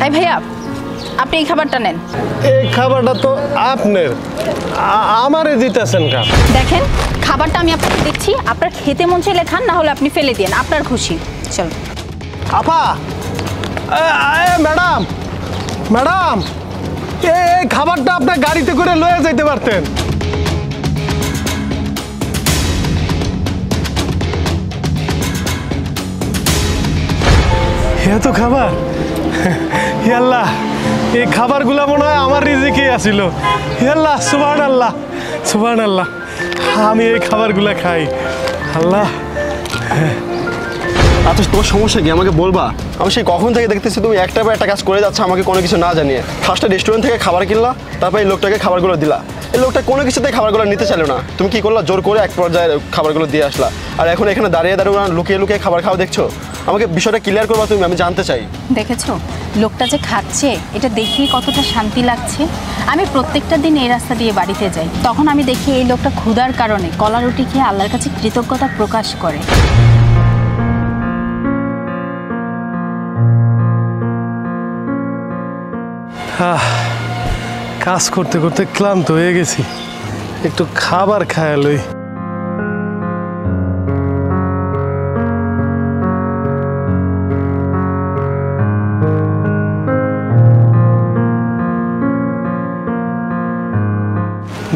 এই ভাইয়া, আপনি এই খাবারটা নেন। এই খাবারটা তো আপনার, আমারে দিতেছেন কা? দেখেন, খাবারটা আমি আপনাকে দিচ্ছি, আপনার খেতে মন চাইলে খান, না হলে আপনি ফেলে দিন, আপনার খুশি। চল। আপা, ম্যাডাম ম্যাডাম, এই খাবারটা আপনার গাড়িতে করে লয়ে যাইতে পারতেন। এত খাবার, আল্লাহ, এই খাবারগুলা মনে হয় আমার রিজিকে আসিল। আল্লাহ, সুবহানাল্লাহ সুবহানাল্লাহ, আমি এই খাবারগুলা খাই। আল্লাহ। আচ্ছা, তোমার সমস্যা কি আমাকে বলবা? আমি সেই কখন থেকে দেখতেছি তুমি একটা পর একটা কাজ করে যাচ্ছ আমাকে কোনো কিছু না জানিয়ে। ফার্স্টে রেস্টুরেন্ট থেকে খাবার কিনলা, তারপর এই লোকটাকে খাবারগুলো দিলা। এই লোকটা কোনো কিছুতেই খাবারগুলো নিতে চাইলো না, তুমি কি করলা? জোর করে এক পর্যায়ে খাবারগুলো দিয়ে আসলা। আর এখন এখানে দাঁড়িয়ে দাঁড়িয়ে লুকিয়ে লুকিয়ে খাবার খাওয়া দেখছো। আমাকে বিষয়টা ক্লিয়ার করবা তুমি, আমি জানতে চাই। দেখেছো লোকটা যে খাচ্ছে, এটা দেখেই কতটা শান্তি লাগছে। আমি প্রত্যেকটা দিন এই রাস্তা দিয়ে বাড়িতে যাই, তখন আমি দেখি এই লোকটা ক্ষুধার কারণে কলা রুটি খেয়ে আল্লাহর কাছে কৃতজ্ঞতা প্রকাশ করে। কাজ করতে করতে ক্লান্ত হয়ে গেছি, একটু খাবার খায় লই।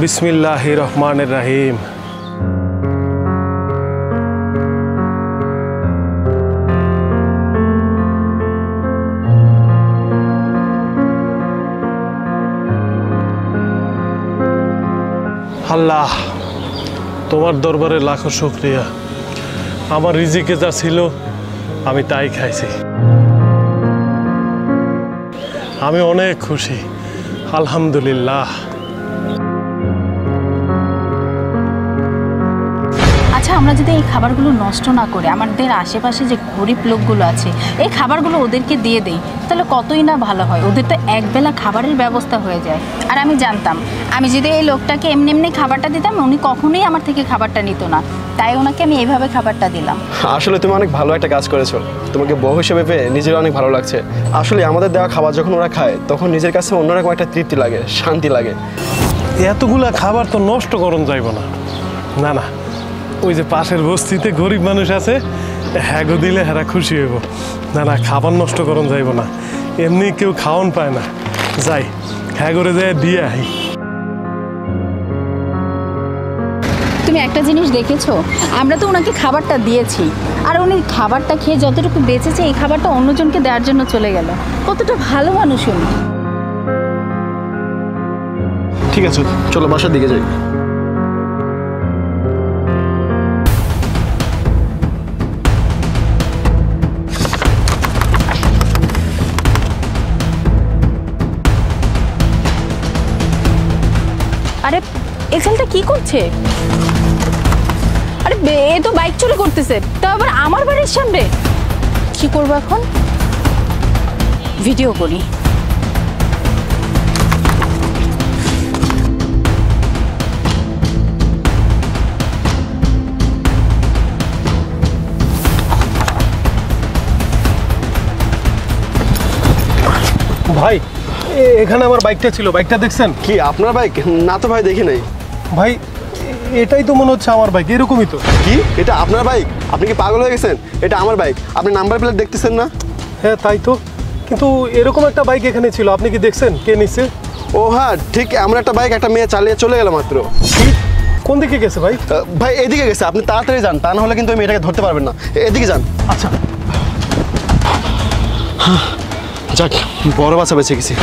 বিসমিল্লাহির রহমানির রহিম। আল্লাহ, তোমার দরবারে লাখো শুকরিয়া। আমার রিজিকে যা ছিল আমি তাই খাইছি, আমি অনেক খুশি, আলহামদুলিল্লাহ। আচ্ছা, আমরা যদি এই খাবারগুলো নষ্ট না করে আমাদের আশেপাশে যে গরিব লোকগুলো আছে এই খাবারগুলো ওদেরকে দিয়ে দেই, তাহলে কতই না ভালো হয়। ওদের তো একবেলা খাবারের ব্যবস্থা হয়ে যায়। আর আমি জানতাম, আমি যদি এই লোকটাকে এমনি এমনি খাবারটা দিতাম, উনি কখনোই আমার থেকে খাবারটা নিত না, তাই ওনাকে আমি এইভাবে খাবারটা দিলাম। আসলে তুমি অনেক ভালো একটা কাজ করেছো, তোমাকে বউ হিসেবে পেয়ে নিজের অনেক ভালো লাগছে। আসলে আমাদের দেওয়া খাবার যখন ওরা খায় তখন নিজের কাছে অন্যরকম একটা তৃপ্তি লাগে, শান্তি লাগে। এতগুলা খাবার তো নষ্ট করন যাইব না। না না, ওই যে পাশের বস্তিতে গরিব মানুষ আছে, হ্যাগো দিলে হেরা খুশি হইব। না না, খাবার নষ্ট করন যাইব না, এমনি কেউ খাওয়ান পায় না। যাই, হ্যাগরে যায় দিয়ে আহি। তুমি একটা জিনিস দেখেছো, আমরা তো ওনাকে খাবারটা দিয়েছি, আর উনি খাবারটা খেয়ে যতটুকু বেঁচেছে এই খাবারটা অন্যজনকে দেওয়ার জন্য চলে গেল। কতটা ভালো মানুষ উনি। ঠিক আছে, চলো বাসার দিকে যাই। আরে এই ছেলেটা কি করছে? আরে এ তো বাইক চুরি করতেছে, তাও আবার আমার বাড়ির সামনে। কি করবো এখন? ভিডিও করি। ভাই, এখানে আমার বাইকটা ছিল, বাইকটা দেখছেন? কি আপনার বাইক? না তো ভাই, দেখি নাই। ভাই, এটাই তো মনে হচ্ছে আমার বাইক, এরকমই তো। কি এটা আপনার বাইক? আপনি কি পাগল হয়ে গেছেন? এটা আমার বাইক, আপনি নাম্বার প্লেট দেখতেছেন না? হ্যাঁ তাই তো, কিন্তু এরকম একটা বাইক এখানে ছিল, আপনি কি দেখছেন কে নিচ্ছে? ও হ্যাঁ, ঠিক আমার একটা বাইক একটা মেয়ে চালিয়ে চলে গেল মাত্র। কোন দিকে গেছে ভাই? ভাই এদিকে গেছে, আপনি তাড়াতাড়ি যান, তা না হলে কিন্তু ওই মেয়েটাকে ধরতে পারবেন না। এদিকে যান। আচ্ছা। যাক, বড় বাচ্চা বেঁচে গেছি।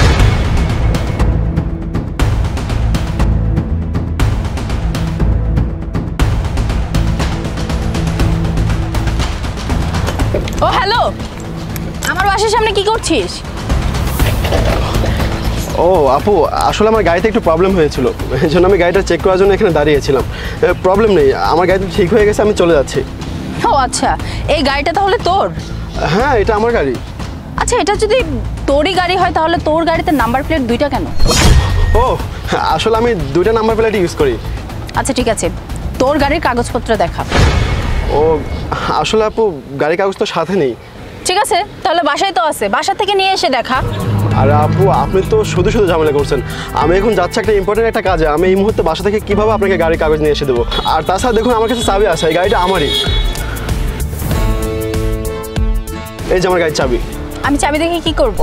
ও হ্যালো, আমার বাসার সামনে কি করছিস? ও আপু, আসলে আমার গাড়িতে একটু প্রবলেম হয়েছিল, এই জন্য আমি গাড়িটা চেক করার জন্য এখানে দাঁড়িয়েছিলাম। প্রবলেম নেই, আমার গাড়িটা ঠিক হয়ে গেছে, আমি চলে যাচ্ছি। ও আচ্ছা, এই গাড়িটা তাহলে তোর? হ্যাঁ, এটা আমার গাড়ি। আচ্ছা, এটা যদি তোরই গাড়ি হয় তাহলে তোর গাড়িতে নাম্বার প্লেট দুইটা কেন? ও আসলে আমি দুইটা নাম্বার প্লেট ইউজ করি। আচ্ছা ঠিক আছে, তোর গাড়ির কাগজপত্র দেখা। ও আসলে আপু, গাড়ির কাগজ তো সাথে নেই, ঠিক আছে, তাহলে বাসায় তো আছে, বাসা থেকে নিয়ে এসে দেখা। আর আপু আপনি তো শুধু শুধু ঝামেলা করছেন। আমি এখন যাচ্ছি একটা ইম্পর্টেন্ট একটা কাজে, আমি এই মুহূর্তে বাসা থেকে কিভাবে আপনাকে গাড়ির কাগজ নিয়ে এসে দেবো? আর তাছাড়া দেখুন আমার কাছে চাবি আছে, এই গাড়িটা আমারই। এই যে আমার গাড়ির চাবি। আমি চাবি দেখে কি করব?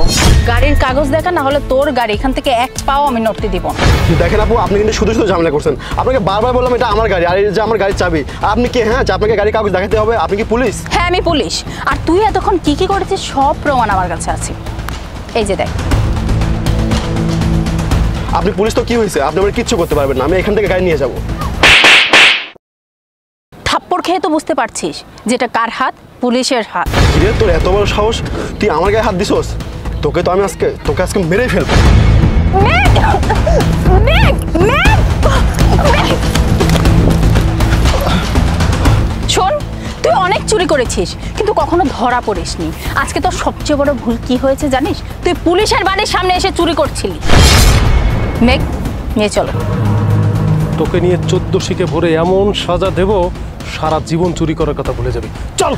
গাড়ির কাগজ দেখা, না হলে তোর গাড়ি এখান থেকে এক পাও আমি নড়তে দিব না। দেখেন আপু, আপনি কিন্তু শুধু শুধু ঝামেলা করছেন। আপনাকে বারবার বললাম এটা আমার গাড়ি, আর এই যে আমার গাড়ির চাবি। আর আপনি কি, হ্যাঁ, যে আপনাকে গাড়ির কাগজ দেখাতে হবে? আপনি কি পুলিশ? হ্যাঁ আমি পুলিশ। আর তুই এতক্ষণ কি কি করেছিস সব প্রমাণ আমার কাছে আছে। এই যে দেখ। আপনি পুলিশ তো কি হয়েছে, আপনি আমার কিচ্ছু করতে পারবেন না। আমি এখান থেকে গাড়ি নিয়ে যাবো। থাপ্পড় খেয়ে তো বুঝতে পারছিস যেটা কার হাত, পুলিশের হাত। রে তোর এত বড় সাহস, তুই আমার গায়ে হাত দিছোস? তোকে তো আমি তোকে আজকে মেরেই ফেলবো। শোন, তুই অনেক চুরি করেছিস কিন্তু কখনো ধরা পড়িসনি। আজকে তোর সবচেয়ে বড় ভুল কি হয়েছে জানিস? তুই পুলিশের বাড়ির সামনে এসে চুরি করছিলি। মেঘ, নিয়ে চলো। তোকে নিয়ে 14 শিখে ভরে এমন সাজা দেব, সারা জীবন চুরি করার কথা ভুলে যাবি। চল।